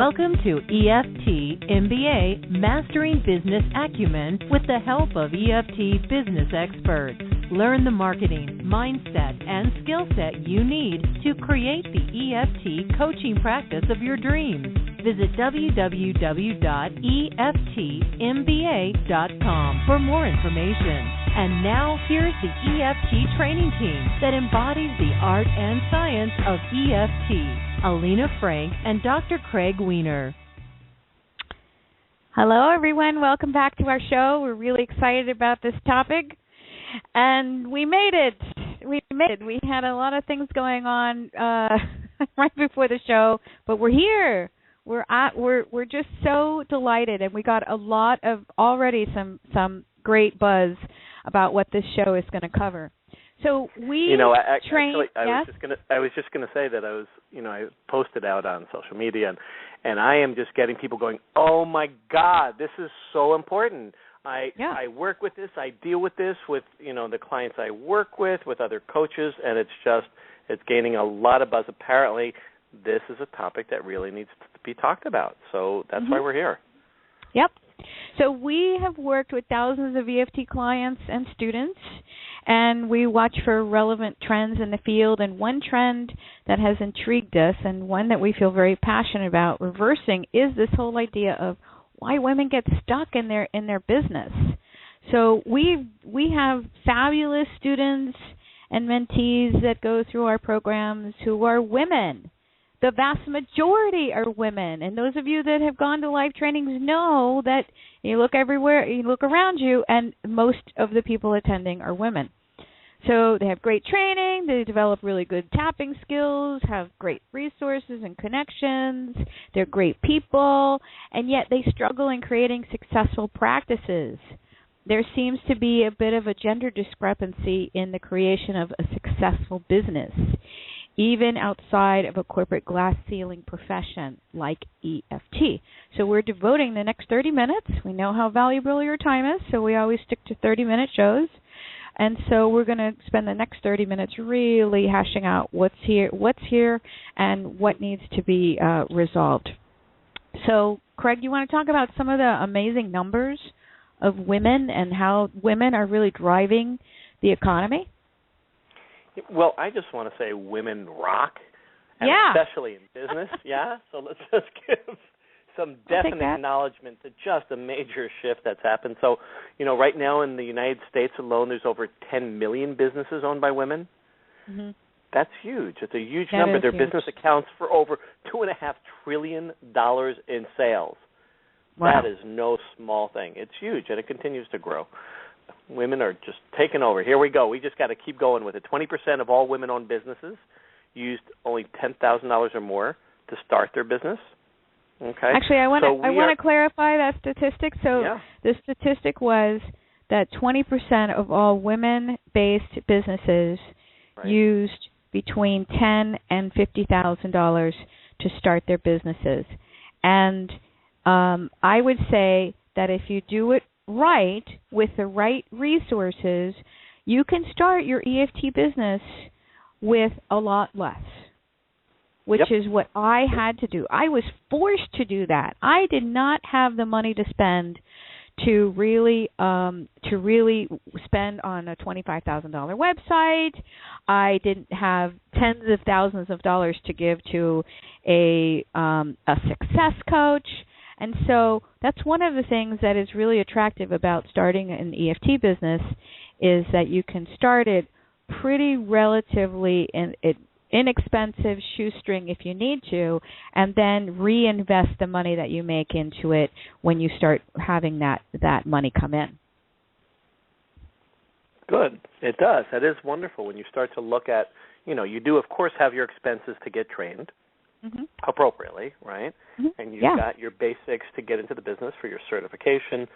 Welcome to EFT MBA Mastering Business Acumen with the help of EFT business experts. Learn the marketing, mindset, and skill set you need to create the EFT coaching practice of your dreams. Visit www.eftmba.com for more information. And now, here's the EFT training team that embodies the art and science of EFT. Alina Frank and Dr. Craig Weiner. Hello, everyone. Welcome back to our show. We're really excited about this topic. And we made it. We had a lot of things going on right before the show, but we're here. We're just so delighted, and we got a lot of already some great buzz about what this show is going to cover. So we train. Actually, I was just gonna say that I posted out on social media, and I am just getting people going, oh my God, this is so important. I work with this, I deal with this with the clients I work with other coaches, and it's gaining a lot of buzz. Apparently, this is a topic that really needs to be talked about. So that's why we're here. Yep. So we have worked with thousands of EFT clients and students, and we watch for relevant trends in the field. And one trend that has intrigued us, and one that we feel very passionate about reversing, is this whole idea of why women get stuck in their business. So we have fabulous students and mentees that go through our programs who are women. The vast majority are women, and those of you that have gone to live trainings know that you look everywhere, you look around you, and most of the people attending are women. So they have great training, they develop really good tapping skills, have great resources and connections, they're great people, and yet they struggle in creating successful practices. There seems to be a bit of a gender discrepancy in the creation of a successful business, even outside of a corporate glass ceiling profession like EFT. So we're devoting the next 30 minutes. We know how valuable your time is, so we always stick to 30-minute shows. And so we're going to spend the next 30 minutes really hashing out what's here, and what needs to be resolved. So, Craig, you want to talk about some of the amazing numbers of women and how women are really driving the economy? Well, I just want to say women rock, and especially in business, So let's just give some definite acknowledgement to just a major shift that's happened. So, right now in the United States alone, there's over 10 million businesses owned by women. Mm-hmm. That's huge. It's a huge number. Their business accounts for over $2.5 trillion in sales. Wow. That is no small thing. It's huge, and it continues to grow. Women are just taking over. Here we go. We just got to keep going with it. 20% of all women-owned businesses used only $10,000 or more to start their business. Okay. Actually, I want to clarify that statistic. So the statistic was that 20% of all women-based businesses used between $10,000 and $50,000 to start their businesses. And I would say that if you do it right, with the right resources, you can start your EFT business with a lot less, which is what I had to do. I was forced to do that. I did not have the money to spend to really spend on a $25,000 website. I didn't have tens of thousands of dollars to give to a success coach. And so that's one of the things that is really attractive about starting an EFT business, is that you can start it pretty relatively inexpensive shoestring if you need to, and then reinvest the money that you make into it when you start having that money come in. Good. It does. That is wonderful when you start to look at, you do, of course, have your expenses to get trained. Mm-hmm. Appropriately, right? Mm-hmm. And you've got your basics to get into the business for your certification,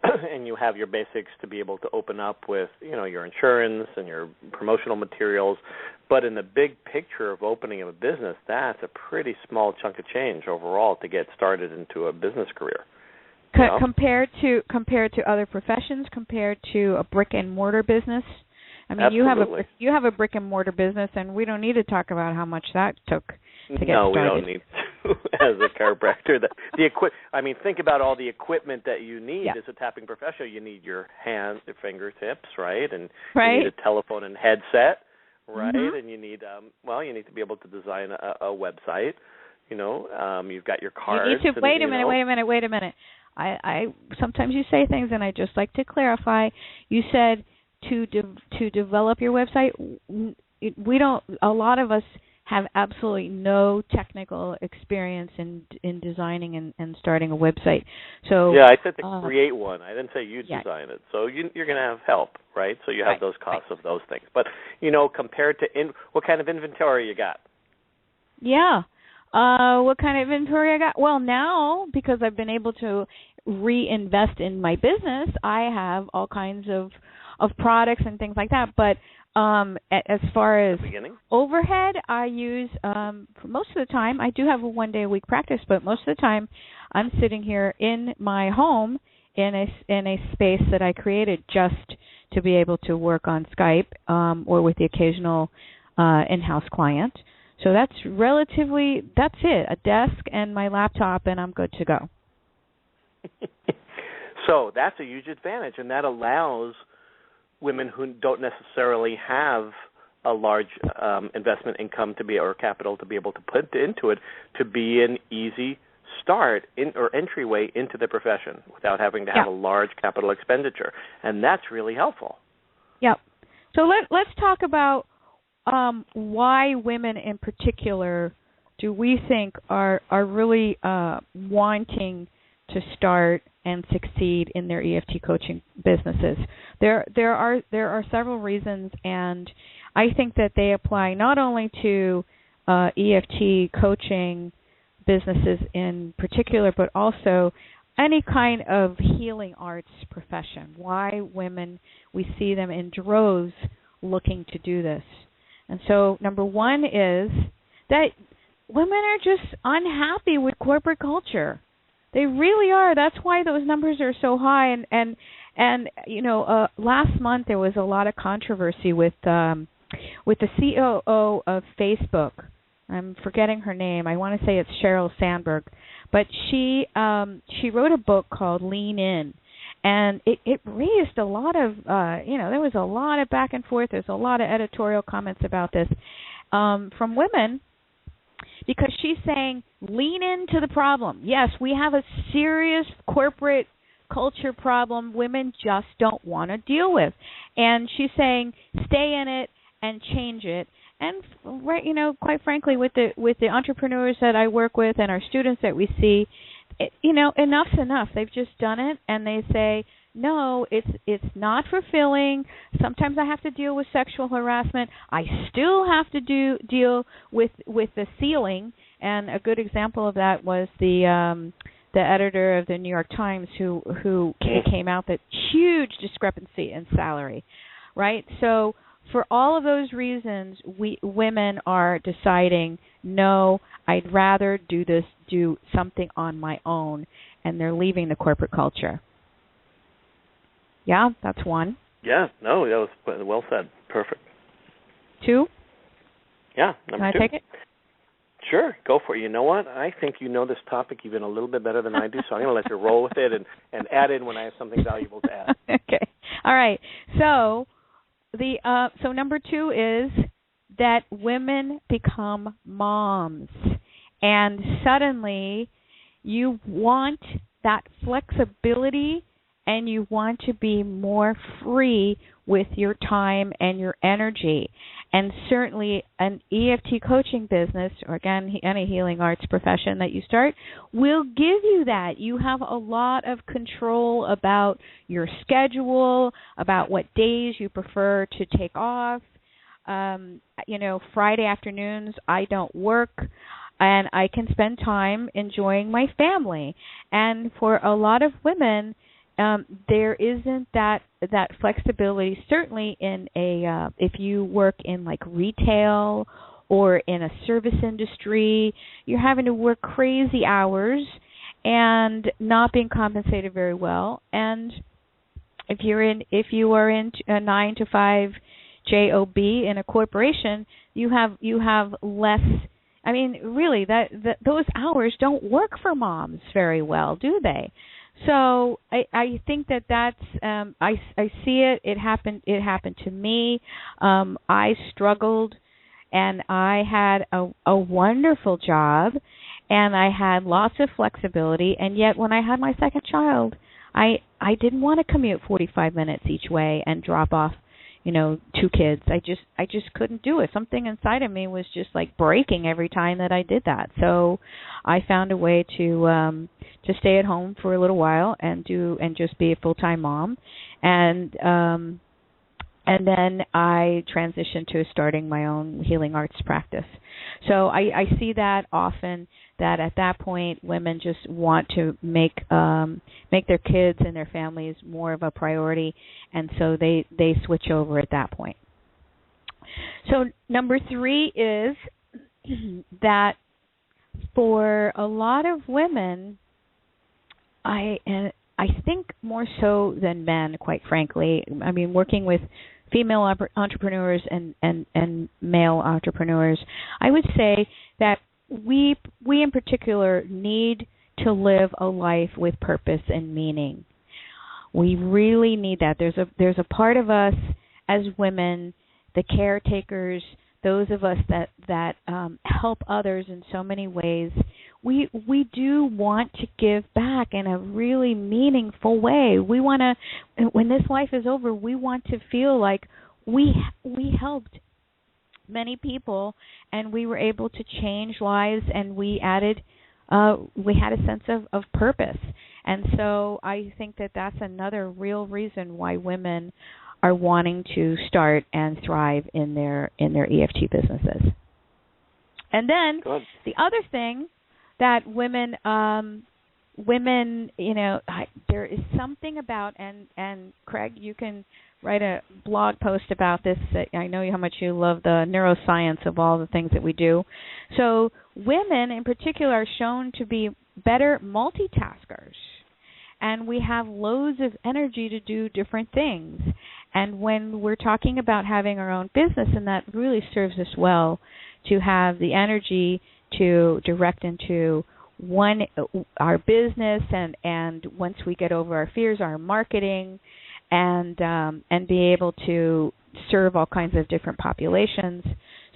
and you have your basics to be able to open up with, your insurance and your promotional materials. But in the big picture of opening a business, that's a pretty small chunk of change overall to get started into a business career. Compared to other professions, compared to a brick and mortar business. I mean, you have a brick and mortar business, and we don't need to talk about how much that took to get started. No, we don't need. as a chiropractor. Think about all the equipment that you need as a tapping professional. You need your hands, your fingertips, right? And you need a telephone and headset, right? Mm-hmm. And you need, you need to be able to design a website. You've got your cards. You need to, wait a minute. I sometimes you say things, and I just like to clarify. You said to develop your website. We don't. A lot of us have absolutely no technical experience in designing and starting a website. So I said to create one. I didn't say you design it. So you're going to have help, right? So you have those costs of those things. But compared to what kind of inventory you got? Yeah. What kind of inventory I got? Well, now, because I've been able to reinvest in my business, I have all kinds of products and things like that. But as far as overhead, I use, for most of the time, I do have a one-day-a-week practice, but most of the time I'm sitting here in my home in a space that I created just to be able to work on Skype or with the occasional in-house client. So that's it, a desk and my laptop, and I'm good to go. So that's a huge advantage, and that allows women who don't necessarily have a large investment income or capital to be able to put into it to be an easy start or entryway into the profession without having to have a large capital expenditure, and that's really helpful. Yep. So let's talk about why women in particular do we think are really wanting to start and succeed in their EFT coaching businesses. There are several reasons, and I think that they apply not only to EFT coaching businesses in particular, but also any kind of healing arts profession. Why women, we see them in droves looking to do this. And so number one is that women are just unhappy with corporate culture. They really are. That's why those numbers are so high. And last month there was a lot of controversy with the COO of Facebook. I'm forgetting her name. I want to say it's Sheryl Sandberg, but she wrote a book called Lean In, and it raised a lot of there was a lot of back and forth. There's a lot of editorial comments about this from women. Because she's saying, lean into the problem. Yes, we have a serious corporate culture problem women just don't want to deal with. And she's saying, stay in it and change it. And quite frankly, with the entrepreneurs that I work with and our students that we see, enough's enough. They've just done it, and they say, no, it's not fulfilling. Sometimes I have to deal with sexual harassment. I still have to deal with the ceiling. And a good example of that was the editor of the New York Times who came out that huge discrepancy in salary, right? So for all of those reasons, women are deciding, no, I'd rather do something on my own, and they're leaving the corporate culture. Yeah, that's one. Yeah, no, that was well said. Perfect. Two? Yeah, number two. Can I take it? Sure, go for it. You know what? I think you know this topic even a little bit better than I do, so I'm going to let you roll with it and add in when I have something valuable to add. Okay. All right. So so number two is that women become moms, and suddenly you want that flexibility and you want to be more free with your time and your energy. And certainly an EFT coaching business, or again, any healing arts profession that you start, will give you that. You have a lot of control about your schedule, about what days you prefer to take off. Friday afternoons I don't work, and I can spend time enjoying my family. And for a lot of women, there isn't that flexibility. Certainly, in if you work in like retail or in a service industry, you're having to work crazy hours and not being compensated very well. And if you are in a 9-to-5 job in a corporation, you have less I mean, really, those hours don't work for moms very well, do they? So I think that's I see it. It happened to me. I struggled, and I had a wonderful job, and I had lots of flexibility. And yet, when I had my second child, I didn't want to commute 45 minutes each way and drop off, 2 kids. I just couldn't do it. Something inside of me was just like breaking every time that I did that. So I found a way to stay at home for a little while and just be a full-time mom. And then I transitioned to starting my own healing arts practice. So I see that often, that at that point women just want to make their kids and their families more of a priority, and so they switch over at that point. So number 3 is that for a lot of women, I think more so than men, quite frankly. I mean, working with female entrepreneurs and male entrepreneurs, I would say that we in particular need to live a life with purpose and meaning. We really need that. There's a part of us as women, the caretakers, those of us that help others in so many ways. We do want to give back in a really meaningful way. We want to, when this life is over, we want to feel like we helped many people, and we were able to change lives, and we had a sense of purpose. And so I think that's another real reason why women are wanting to start and thrive in their EFT businesses. And then Good. The other thing that women, there is something about, and Craig, you can write a blog post about this. I know how much you love the neuroscience of all the things that we do. So women in particular are shown to be better multitaskers, and we have loads of energy to do different things. And when we're talking about having our own business, and that really serves us well to have the energy to direct into our business, and once we get over our fears, our marketing, and be able to serve all kinds of different populations.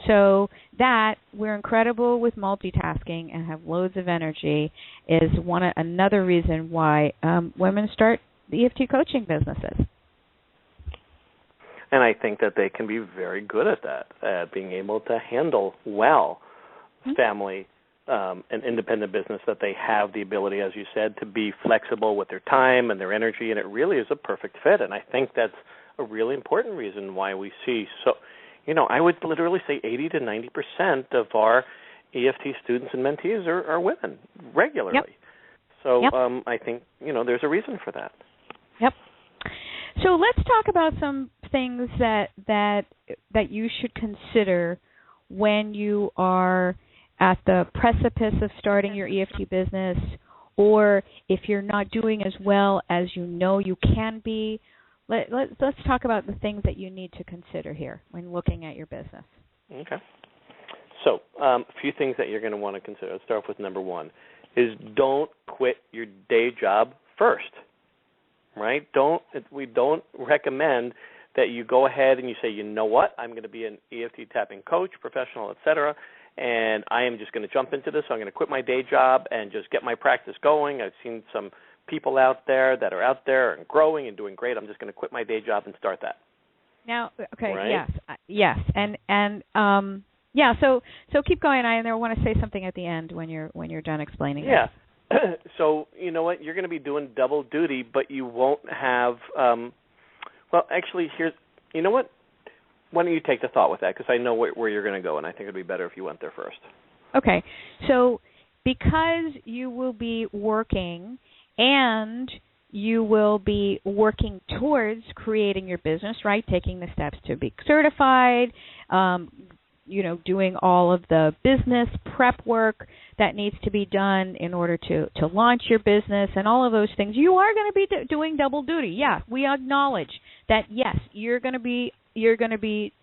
So that we're incredible with multitasking and have loads of energy is another reason why women start the EFT coaching businesses. And I think that they can be very good at that, at being able to handle well family and independent business, that they have the ability, as you said, to be flexible with their time and their energy, and it really is a perfect fit. And I think that's a really important reason why we see I would literally say 80 to 90% of our EFT students and mentees are women regularly. Yep. So Yep. I think, there's a reason for that. Yep. So let's talk about some things that you should consider when you are at the precipice of starting your EFT business, or if you're not doing as well as you can be. Let's talk about the things that you need to consider here when looking at your business. Okay. So a few things that you're going to want to consider. Let's start off with number 1, is don't quit your day job first, right? We don't recommend that you go ahead and you say, you know what, I'm going to be an EFT tapping coach, professional, et cetera, and I am just going to jump into this. So I'm going to quit my day job and just get my practice going. I've seen some people out there that are out there and growing and doing great. I'm just going to quit my day job and start that. Now, okay, right? yes, and So keep going. I want to say something at the end when you're done explaining. Yeah. So you know what? You're going to be doing double duty, but you won't have. Well, actually, you know what? Why don't you take the thought with that? Because I know where you're going to go, and I think it'd be better if you went there first. Okay. So because you will be working and you will be working towards creating your business, right? Taking the steps to be certified, doing all of the business prep work that needs to be done in order to launch your business and all of those things. You are going to be doing double duty. Yeah, we acknowledge that. Yes, you're going to be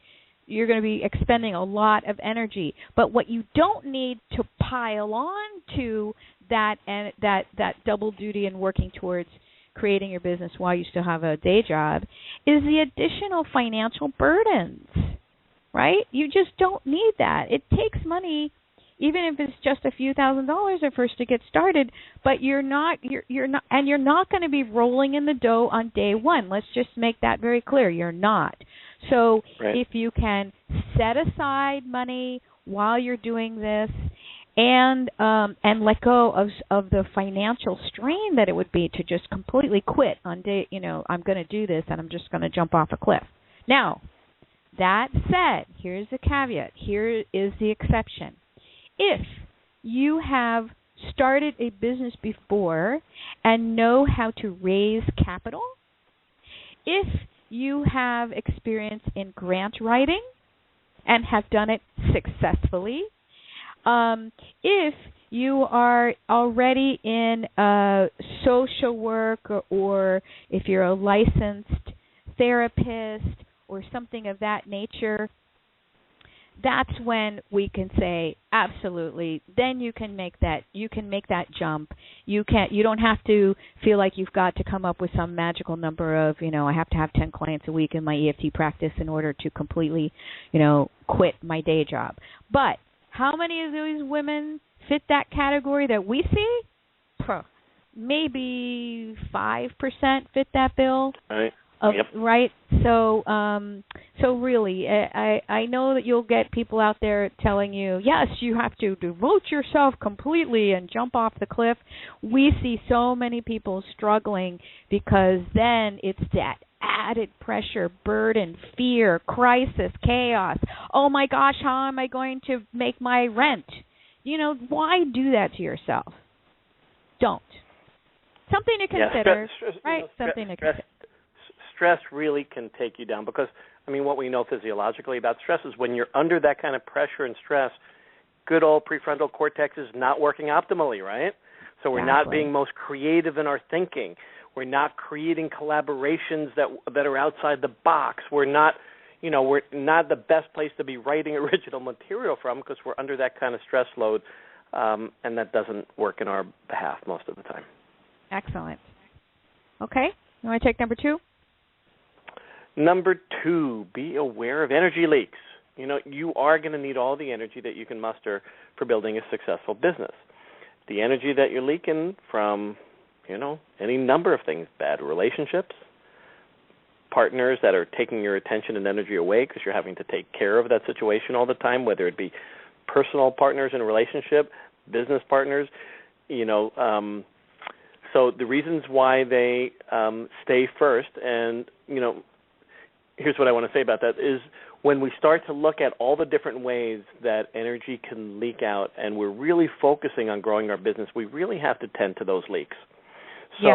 you're going to be expending a lot of energy. But what you don't need to pile on to that double duty and working towards creating your business while you still have a day job is the additional financial burdens, right? You just don't need that. It takes money, even if it's just a few $1,000s at first to get started, but you're not going to be rolling in the dough on day one. Let's just make that very clear. You're not. So if you can set aside money while you're doing this and let go of the financial strain that it would be to just completely quit on day, I'm going to do this and I'm just going to jump off a cliff. Now, that said, here's the caveat. Here is the exception. If you have started a business before and know how to raise capital, if you have experience in grant writing and have done it successfully, if you are already in social work or if you're a licensed therapist or something of that nature, that's when we can say absolutely. Then you can make that jump. You don't have to feel like you've got to come up with some magical number of, I have to have 10 clients a week in my EFT practice in order to completely, quit my day job. But how many of these women fit that category that we see? Maybe 5% fit that bill. Right. Yep. Right. So really, I know that you'll get people out there telling you, yes, you have to devote yourself completely and jump off the cliff. We see so many people struggling because then it's that added pressure, burden, fear, crisis, chaos. Oh my gosh, how am I going to make my rent? Why do that to yourself? Don't. Something to consider, right? Something to consider. Stress really can take you down because, what we know physiologically about stress is when you're under that kind of pressure and stress, good old prefrontal cortex is not working optimally, right? So we're not being most creative in our thinking. We're not creating collaborations that are outside the box. We're not the best place to be writing original material from because we're under that kind of stress load, and that doesn't work in our behalf most of the time. Excellent. Okay. You want to take number 2? Number 2, be aware of energy leaks. You are going to need all the energy that you can muster for building a successful business. The energy that you're leaking from, any number of things, bad relationships, partners that are taking your attention and energy away because you're having to take care of that situation all the time, whether it be personal partners in a relationship, business partners, so the reasons why they stay first and, here's what I want to say about that is when we start to look at all the different ways that energy can leak out and we're really focusing on growing our business, we really have to tend to those leaks. So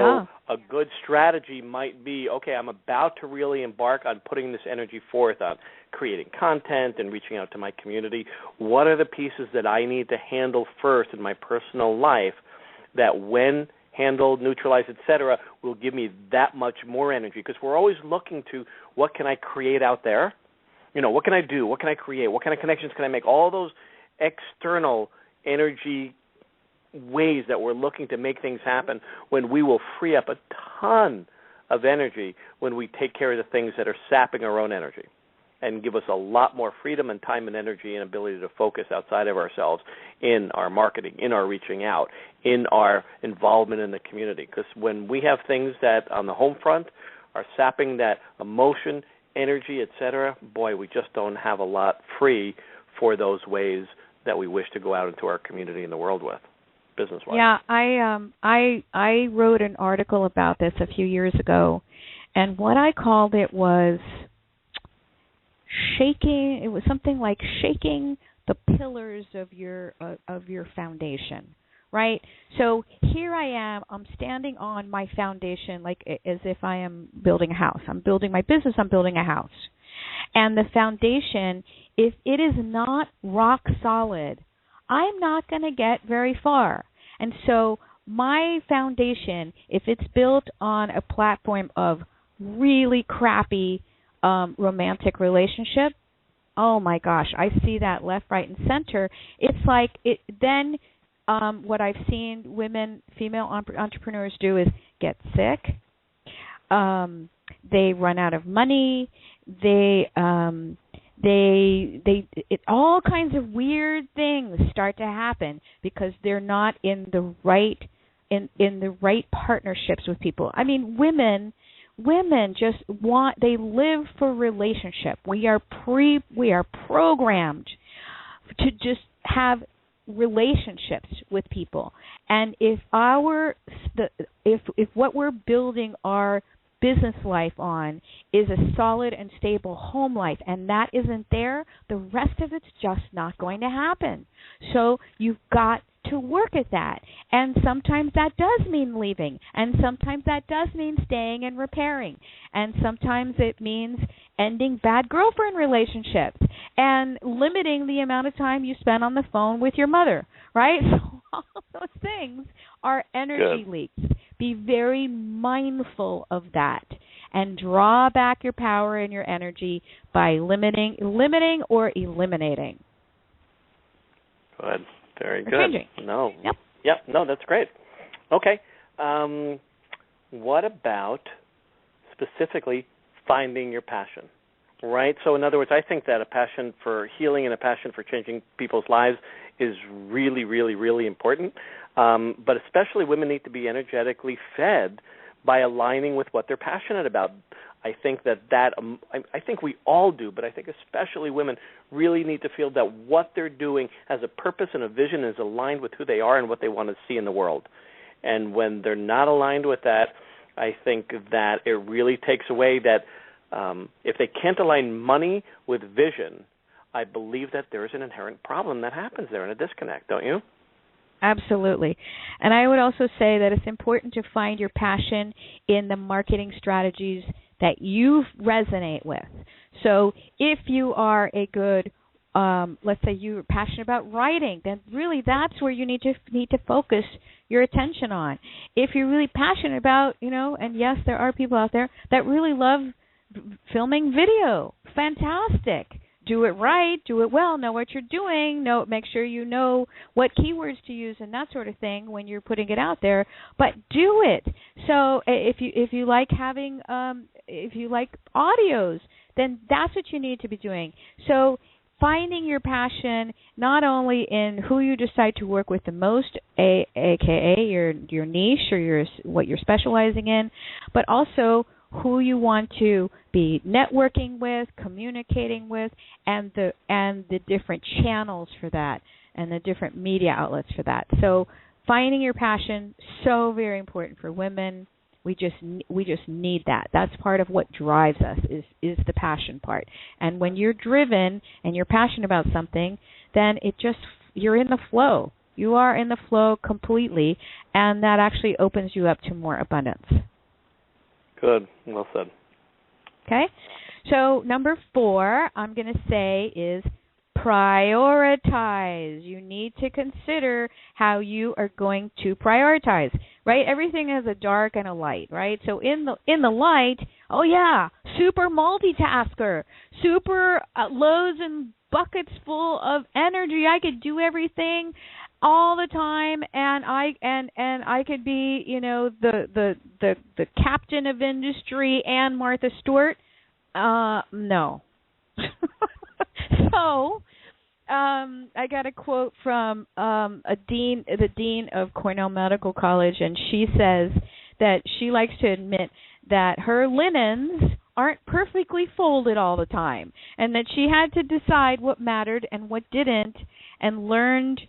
a good strategy might be, okay, I'm about to really embark on putting this energy forth on creating content and reaching out to my community. What are the pieces that I need to handle first in my personal life that when handled, neutralized, etc., will give me that much more energy? Because we're always looking to what can I create out there? What can I do? What can I create? What kind of connections can I make? All those external energy ways that we're looking to make things happen when we will free up a ton of energy when we take care of the things that are sapping our own energy and give us a lot more freedom and time and energy and ability to focus outside of ourselves in our marketing, in our reaching out, in our involvement in the community. Because when we have things that on the home front are sapping that emotion, energy, etc., boy, we just don't have a lot free for those ways that we wish to go out into our community and the world with, business-wise. Yeah, I wrote an article about this a few years ago, and what I called it was shaking. It was something like shaking the pillars of your foundation, right? So here I am. I'm standing on my foundation, like as if I am building a house. I'm building my business. I'm building a house, and the foundation, if it is not rock solid, I'm not going to get very far. And so my foundation, if it's built on a platform of really crappy romantic relationship, oh my gosh, I see that left, right, and center. It's like it then. What I've seen female entrepreneurs do is get sick. They run out of money. All kinds of weird things start to happen because they're not in the right partnerships with people. I mean, women just they live for relationship. We are programmed to just have relationships with people. And if what we're building our business life on is a solid and stable home life, and that isn't there, the rest of it's just not going to happen. So you've got to work at that. And sometimes that does mean leaving, and sometimes that does mean staying and repairing, and sometimes it means ending bad girlfriend relationships and limiting the amount of time you spend on the phone with your mother, right? So all of those things are energy leaks. Be very mindful of that and draw back your power and your energy by limiting or eliminating. Good. Very good. Changing. No. Yep. No, that's great. Okay. What about specifically finding your passion? Right? So in other words, I think that a passion for healing and a passion for changing people's lives is really, really, really important. But especially women need to be energetically fed by aligning with what they're passionate about. I think I think we all do, but I think especially women really need to feel that what they're doing has a purpose and a vision and is aligned with who they are and what they want to see in the world. And when they're not aligned with that, I think that it really takes away that if they can't align money with vision, I believe that there is an inherent problem that happens there and a disconnect, don't you? Absolutely. And I would also say that it's important to find your passion in the marketing strategies that you resonate with. So if you are a good, let's say you're passionate about writing, then really that's where you need to focus your attention on. If you're really passionate about, and yes, there are people out there that really love filming video, fantastic. Do it right, do it well, know what you're doing, make sure you know what keywords to use and that sort of thing when you're putting it out there, but do it. So if you like having if you like audios, then that's what you need to be doing. So finding your passion not only in who you decide to work with the most, aka your niche or what you're specializing in, but also who you want to be networking with, communicating with, and the different channels for that and the different media outlets for that. So finding your passion, so very important for women. We just need that. That's part of what drives us is the passion part. And when you're driven and you're passionate about something, then you're in the flow. You are in the flow completely, and that actually opens you up to more abundance. Good. Well said. Okay. So number 4, I'm going to say is prioritize. You need to consider how you are going to prioritize, right? Everything has a dark and a light, right? So in the light, oh yeah, super multitasker, super loads and buckets full of energy. I could do everything all the time, and I could be, the captain of industry and Martha Stewart. No. So, I got a quote from the dean of Cornell Medical College, and she says that she likes to admit that her linens aren't perfectly folded all the time, and that she had to decide what mattered and what didn't, and learned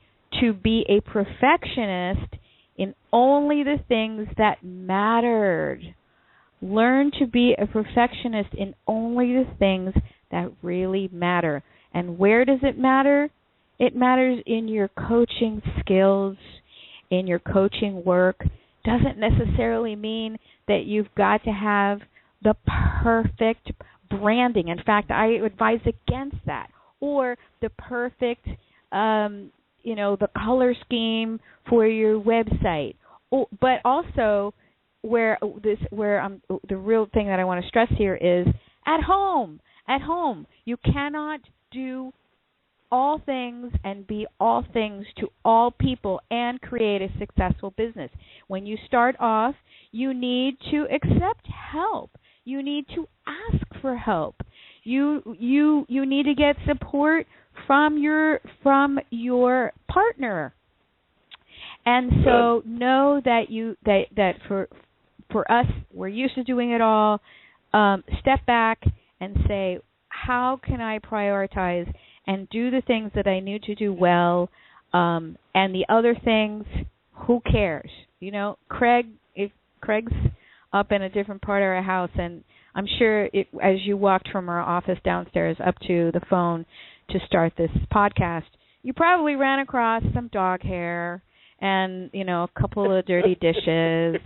to be a perfectionist in only the things that mattered. Learn to be a perfectionist in only the things that really matter. And where does it matter? It matters in your coaching skills, in your coaching work. Doesn't necessarily mean that you've got to have the perfect branding. In fact, I advise against that. Or the perfect the color scheme for your website. But also, the real thing that I want to stress here is at home. At home, you cannot do all things and be all things to all people and create a successful business. When you start off, you need to accept help. You need to ask for help. You need to get support from your partner. And so know that for us, we're used to doing it all. Step back and say, how can I prioritize and do the things that I need to do well, and the other things, who cares? You know, if Craig's up in a different part of our house, and I'm sure as you walked from our office downstairs up to the phone to start this podcast, you probably ran across some dog hair and, you know, a couple of dirty dishes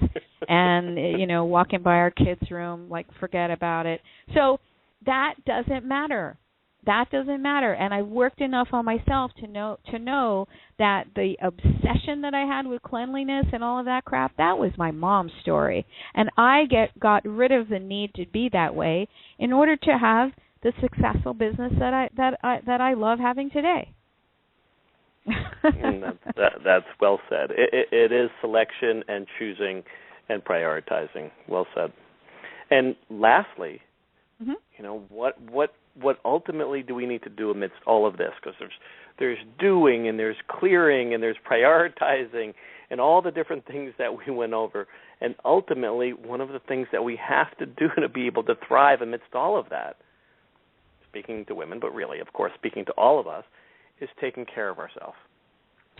and, you know, walking by our kids' room, like, forget about it. So that doesn't matter. That doesn't matter. And I worked enough on myself to know that the obsession that I had with cleanliness and all of that crap, that was my mom's story. And I got rid of the need to be that way in order to have the successful business that I love having today. That's well said. It is selection and choosing and prioritizing. Well said. And lastly, you know, what ultimately do we need to do amidst all of this? Because there's doing and there's clearing and there's prioritizing and all the different things that we went over. And ultimately, one of the things that we have to do to be able to thrive amidst all of that, speaking to women, but really, of course, speaking to all of us, is taking care of ourselves,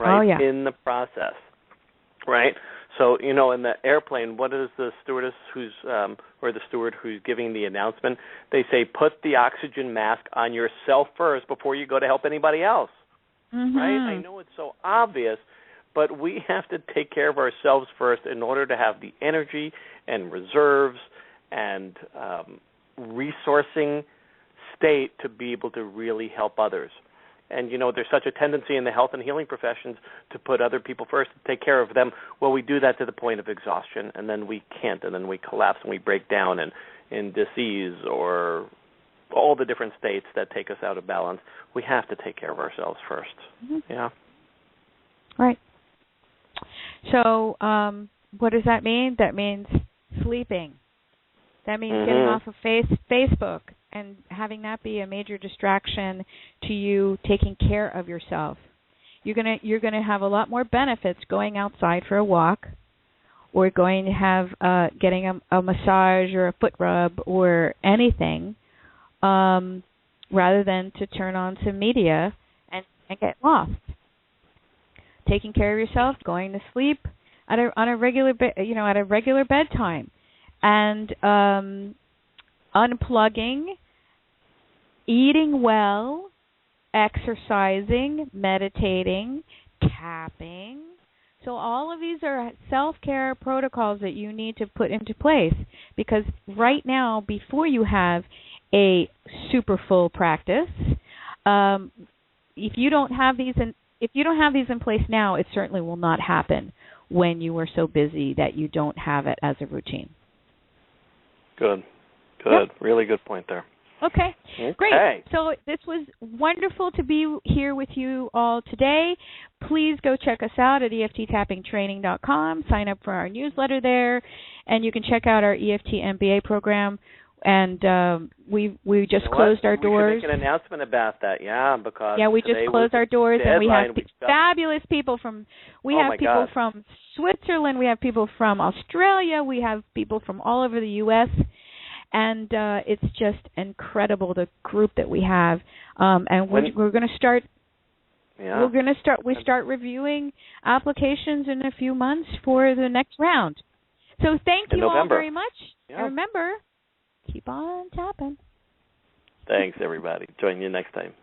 right? Oh, yeah. In the process, right? So, you know, in the airplane, what is the stewardess or the steward who's giving the announcement? They say, put the oxygen mask on yourself first before you go to help anybody else, right? I know it's so obvious, but we have to take care of ourselves first in order to have the energy and reserves and resourcing state to be able to really help others. And, you know, there's such a tendency in the health and healing professions to put other people first, to take care of them. Well, we do that to the point of exhaustion, and then we can't, and then we collapse and we break down in disease or all the different states that take us out of balance. We have to take care of ourselves first. Yeah. Right. So what does that mean? That means sleeping. That means getting off of Facebook and having that be a major distraction to you taking care of yourself. You're gonna have a lot more benefits going outside for a walk, or going to have getting a massage or a foot rub or anything, rather than to turn on some media and get lost. Taking care of yourself, going to sleep on a regular bedtime, and unplugging, eating well, exercising, meditating, tapping. So all of these are self-care protocols that you need to put into place, because right now, before you have a super full practice, if you don't have these in place now, it certainly will not happen when you are so busy that you don't have it as a routine. Good. Yep. Really good point there. Okay, great. So this was wonderful to be here with you all today. Please go check us out at EFTtappingtraining.com. Sign up for our newsletter there, and you can check out our EFT MBA program. And we just closed our doors. We should make an announcement about that, because we just closed our doors, and we have fabulous people from. We have people from Switzerland. We have people from Australia. We have people from all over the U.S. And it's just incredible, the group that we have. And we're going to start. Yeah. We start reviewing applications in a few months for the next round. So thank you all very much. Yeah. And remember, keep on tapping. Thanks, everybody. Join you next time.